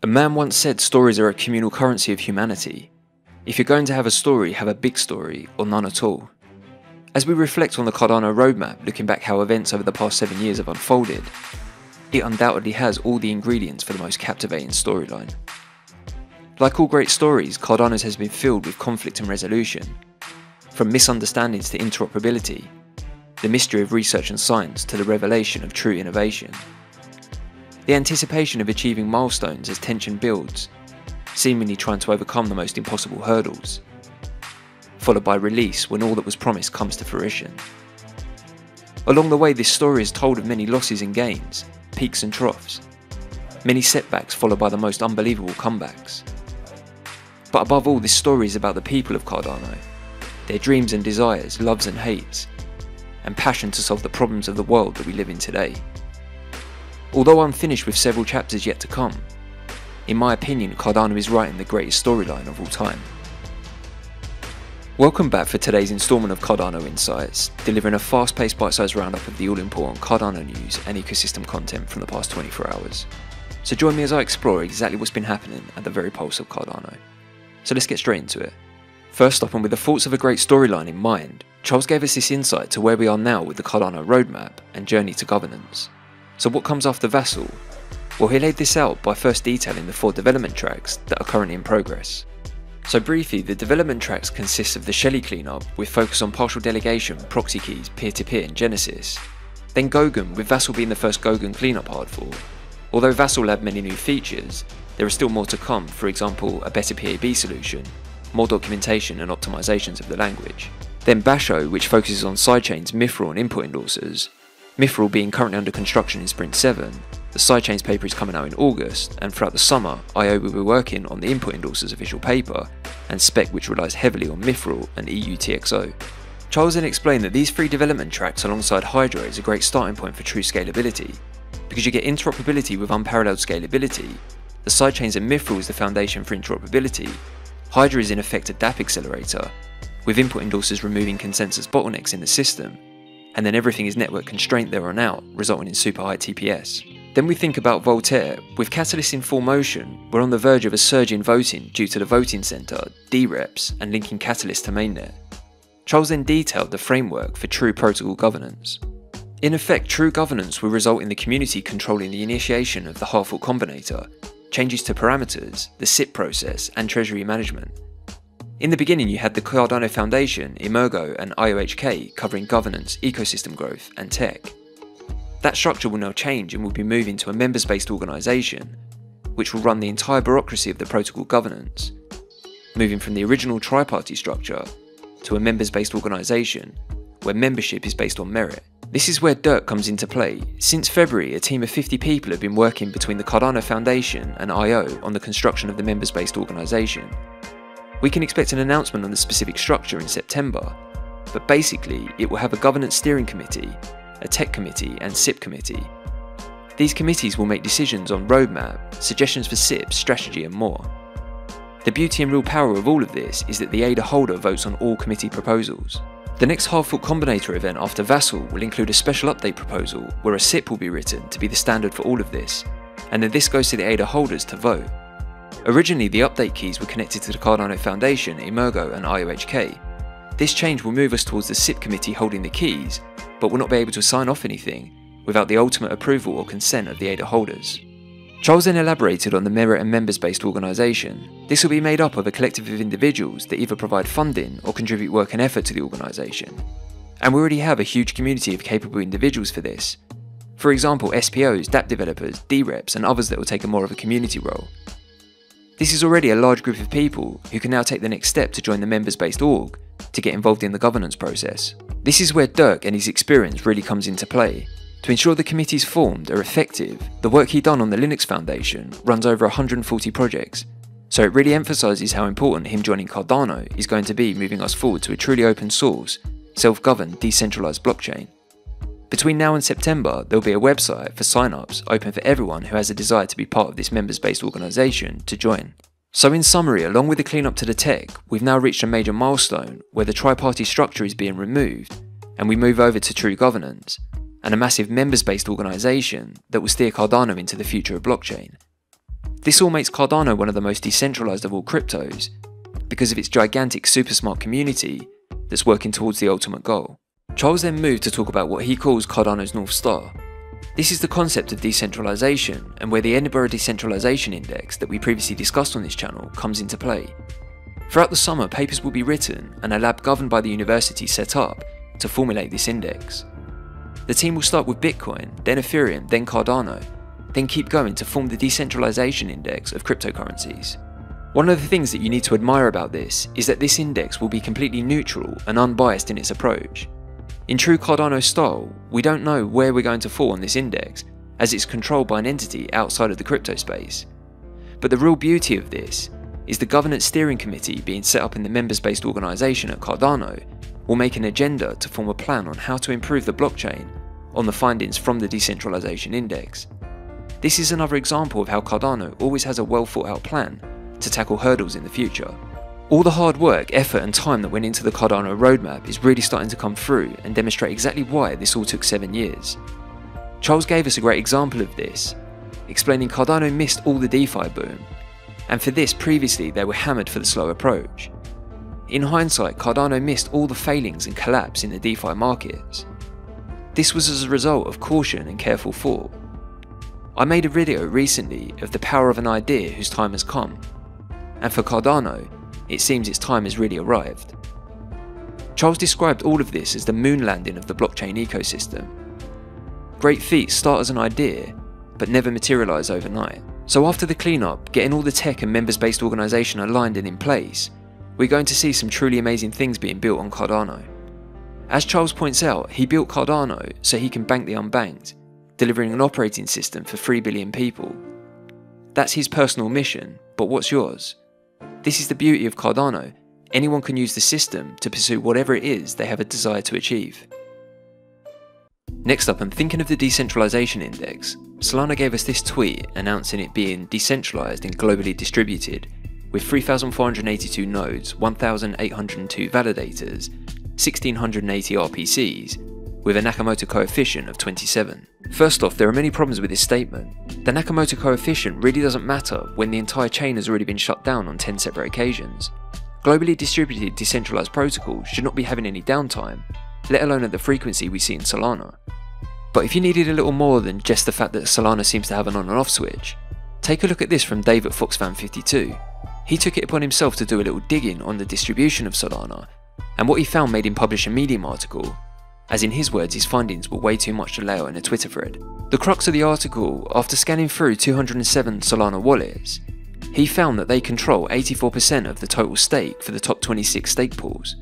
A man once said stories are a communal currency of humanity. If you're going to have a story, have a big story, or none at all. As we reflect on the Cardano roadmap, looking back how events over the past 7 years have unfolded, it undoubtedly has all the ingredients for the most captivating storyline. Like all great stories, Cardano's has been filled with conflict and resolution. From misunderstandings to interoperability, the mystery of research and science to the revelation of true innovation. The anticipation of achieving milestones as tension builds, seemingly trying to overcome the most impossible hurdles, followed by release when all that was promised comes to fruition. Along the way, this story is told of many losses and gains, peaks and troughs, many setbacks followed by the most unbelievable comebacks. But above all, this story is about the people of Cardano, their dreams and desires, loves and hates, and passion to solve the problems of the world that we live in today. Although unfinished with several chapters yet to come, in my opinion, Cardano is writing the greatest storyline of all time. Welcome back for today's installment of Cardano Insights, delivering a fast-paced bite-sized roundup of the all-important Cardano news and ecosystem content from the past 24 hours. So join me as I explore exactly what's been happening at the very pulse of Cardano. So let's get straight into it. First up, and with the thoughts of a great storyline in mind, Charles gave us this insight to where we are now with the Cardano roadmap and journey to governance. So what comes after Vassal? Well, he laid this out by first detailing the 4 development tracks that are currently in progress. So briefly, the development tracks consist of the Shelley cleanup with focus on partial delegation, proxy keys, peer-to-peer and Genesis. Then Goguen, with Vassal being the first Goguen cleanup hardfork. Although Vassal will have many new features, there is still more to come, for example a better PAB solution, more documentation and optimizations of the language. Then Basho, which focuses on sidechains, Mithril and input endorsers. Mithril being currently under construction in Sprint 7, the sidechains paper is coming out in August, and throughout the summer, IO will be working on the input endorsers official paper, and Spec, which relies heavily on Mithril and EUTXO. Charles then explained that these 3 development tracks alongside Hydra is a great starting point for true scalability, because you get interoperability with unparalleled scalability, the sidechains and Mithril is the foundation for interoperability, Hydra is in effect a DApp accelerator, with input endorsers removing consensus bottlenecks in the system, and then everything is network constrained there on out, resulting in super high TPS. Then we think about Voltaire. With Catalyst in full motion, we're on the verge of a surge in voting due to the voting centre, DREPs, and linking Catalyst to mainnet. Charles then detailed the framework for true protocol governance. In effect, true governance will result in the community controlling the initiation of the hard-fork combinator, changes to parameters, the SIP process, and treasury management. In the beginning, you had the Cardano Foundation, Emergo, and IOHK covering governance, ecosystem growth, and tech. That structure will now change and will be moving to a members-based organisation, which will run the entire bureaucracy of the protocol governance, moving from the original tri-party structure to a members-based organisation, where membership is based on merit. This is where Dirk comes into play. Since February, a team of 50 people have been working between the Cardano Foundation and IO on the construction of the members-based organisation. We can expect an announcement on the specific structure in September, but basically it will have a governance steering committee, a tech committee and SIP committee. These committees will make decisions on roadmap, suggestions for SIP, strategy and more. The beauty and real power of all of this is that the ADA holder votes on all committee proposals. The next hard-fork combinator event after Vassal will include a special update proposal where a SIP will be written to be the standard for all of this, and then this goes to the ADA holders to vote. Originally, the update keys were connected to the Cardano Foundation, Emergo and IOHK. This change will move us towards the SIP committee holding the keys, but will not be able to sign off anything without the ultimate approval or consent of the ADA holders. Charles then elaborated on the merit and members-based organisation. This will be made up of a collective of individuals that either provide funding or contribute work and effort to the organisation. And we already have a huge community of capable individuals for this. For example, SPOs, DApp developers, DREPs and others that will take a more of a community role. This is already a large group of people who can now take the next step to join the members-based org to get involved in the governance process. This is where Dirk and his experience really comes into play. To ensure the committees formed are effective, the work he done on the Linux Foundation runs over 140 projects, so it really emphasises how important him joining Cardano is going to be moving us forward to a truly open source, self-governed, decentralised blockchain. Between now and September, there will be a website for sign-ups open for everyone who has a desire to be part of this members-based organisation to join. So in summary, along with the cleanup to the tech, we've now reached a major milestone where the tri-party structure is being removed and we move over to true governance, and a massive members-based organisation that will steer Cardano into the future of blockchain. This all makes Cardano one of the most decentralized of all cryptos, because of its gigantic super smart community that's working towards the ultimate goal. Charles then moved to talk about what he calls Cardano's North Star. This is the concept of decentralization, and where the Edinburgh Decentralization Index that we previously discussed on this channel comes into play. Throughout the summer, papers will be written and a lab governed by the university set up to formulate this index. The team will start with Bitcoin, then Ethereum, then Cardano, then keep going to form the decentralization index of cryptocurrencies. One of the things that you need to admire about this is that this index will be completely neutral and unbiased in its approach. In true Cardano style, we don't know where we're going to fall on this index, as it's controlled by an entity outside of the crypto space. But the real beauty of this is the governance steering committee being set up in the members-based organisation at Cardano will make an agenda to form a plan on how to improve the blockchain on the findings from the decentralization index. This is another example of how Cardano always has a well thought out plan to tackle hurdles in the future. All the hard work, effort and time that went into the Cardano roadmap is really starting to come through and demonstrate exactly why this all took 7 years. Charles gave us a great example of this, explaining Cardano missed all the DeFi boom, and for this previously they were hammered for the slow approach. In hindsight, Cardano missed all the failings and collapse in the DeFi markets. This was as a result of caution and careful thought. I made a video recently of the power of an idea whose time has come, and for Cardano, it seems its time has really arrived. Charles described all of this as the moon landing of the blockchain ecosystem. Great feats start as an idea, but never materialise overnight. So after the cleanup, getting all the tech and members-based organisation aligned and in place, we're going to see some truly amazing things being built on Cardano. As Charles points out, he built Cardano so he can bank the unbanked, delivering an operating system for 3 billion people. That's his personal mission, but what's yours? This is the beauty of Cardano. Anyone can use the system to pursue whatever it is they have a desire to achieve. Next up, I'm thinking of the decentralization index. Solana gave us this tweet announcing it being decentralized and globally distributed, with 3,482 nodes, 1,802 validators, 1,680 RPCs, with a Nakamoto coefficient of 27. First off, there are many problems with this statement. The Nakamoto coefficient really doesn't matter when the entire chain has already been shut down on 10 separate occasions. Globally distributed decentralized protocols should not be having any downtime, let alone at the frequency we see in Solana. But if you needed a little more than just the fact that Solana seems to have an on and off switch, take a look at this from Dave at FoxFan52. He took it upon himself to do a little digging on the distribution of Solana, and what he found made him publish a Medium article, as in his words his findings were way too much to lay out in a Twitter thread. The crux of the article, after scanning through 207 Solana wallets, he found that they control 84% of the total stake for the top 26 stake pools.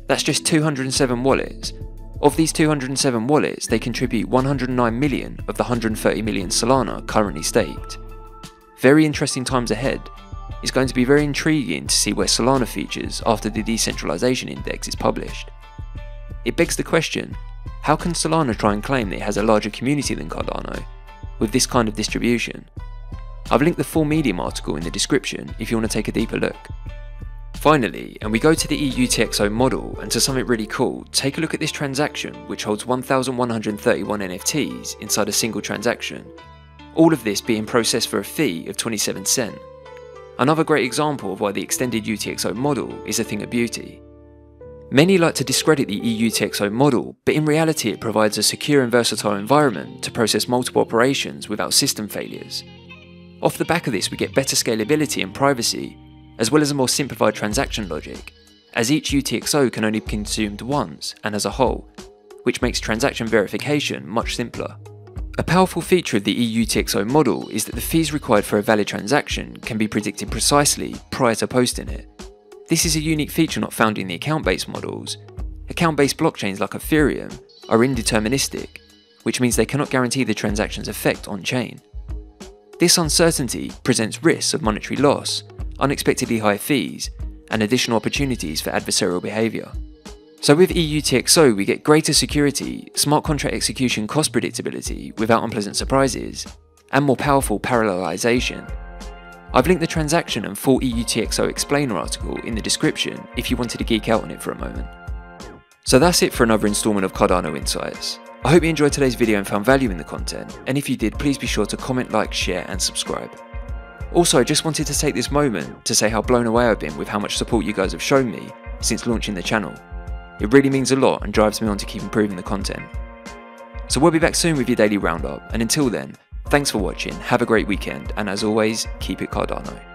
That's just 207 wallets. Of these 207 wallets, they contribute 109 million of the 130 million Solana currently staked. Very interesting times ahead. It's going to be very intriguing to see where Solana features after the decentralization index is published. It begs the question, how can Solana try and claim that it has a larger community than Cardano with this kind of distribution? I've linked the full Medium article in the description if you want to take a deeper look. Finally, and we go to the EUTXO model and to something really cool, take a look at this transaction which holds 1,131 NFTs inside a single transaction. All of this being processed for a fee of 27 cents. Another great example of why the extended UTXO model is a thing of beauty. Many like to discredit the EUTXO model, but in reality it provides a secure and versatile environment to process multiple operations without system failures. Off the back of this we get better scalability and privacy, as well as a more simplified transaction logic, as each UTXO can only be consumed once and as a whole, which makes transaction verification much simpler. A powerful feature of the EUTXO model is that the fees required for a valid transaction can be predicted precisely prior to posting it. This is a unique feature not found in the account-based models. Account-based blockchains like Ethereum are indeterministic, which means they cannot guarantee the transaction's effect on-chain. This uncertainty presents risks of monetary loss, unexpectedly high fees, and additional opportunities for adversarial behaviour. So with EUTXO we get greater security, smart contract execution cost predictability without unpleasant surprises, and more powerful parallelization. I've linked the transaction and full EUTXO explainer article in the description if you wanted to geek out on it for a moment. So that's it for another instalment of Cardano Insights. I hope you enjoyed today's video and found value in the content, and if you did, please be sure to comment, like, share and subscribe. Also, I just wanted to take this moment to say how blown away I've been with how much support you guys have shown me since launching the channel. It really means a lot and drives me on to keep improving the content. So we'll be back soon with your daily roundup, and until then, thanks for watching, have a great weekend, and as always, keep it Cardano.